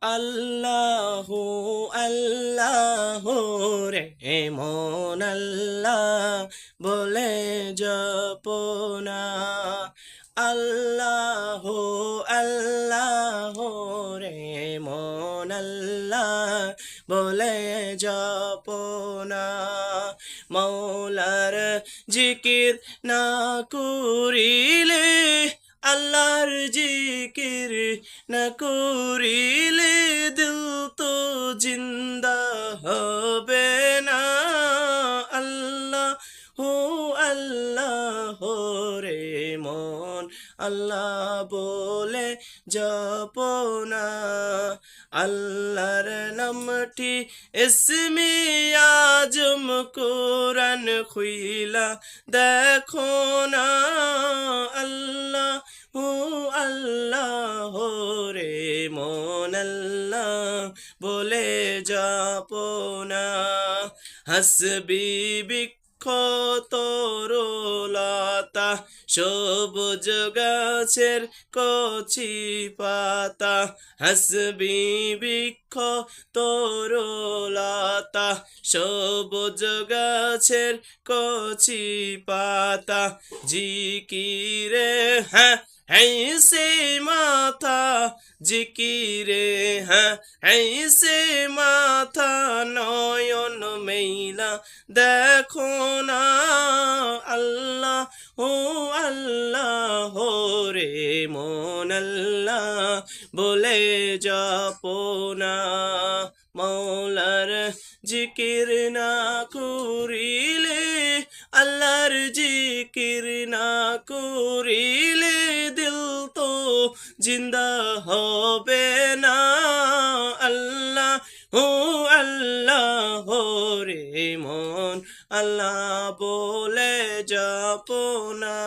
আল্লাহ আল্লাহ রে মন আল্লাহ বলে জপনা আল্লাহ আল্লাহ রে মন আল্লাহ বলে জপনা মৌলার জিকির না করিলে আল্লাহর জিকির না করিলে দিল তো জিন্দা হবে না আল্লাহ হো আল্লাহ রে মন আল্লাহ বলে জপনা আল্লাহর নামটি ইসমে আজম কোরআন খুইলা দেখো না আল্লাহ হো আল্লাহ রে মন আল্লাহ বলে জপনা হাসবি তরুলতা সবুজ গাছের কচি পাতা হাসবি বৃক্ষ তরুলতা সবুজ গাছের কচি পাতা জিকিরে হ্যাঁ সে মাথা জিকিরে হ্যাঁ সে মাথা নয়ন মেলা দেখো না আল্লাহ ও আল্লাহ রে মন আল্লাহ বলে জপনা মৌলার জিকির না করিলে আল্লাহর জিকির না করিলে দিল তো জিন্দা হবে না আল্লাহ ও আল্লাহ রে মন আল্লাহ বলে জপনা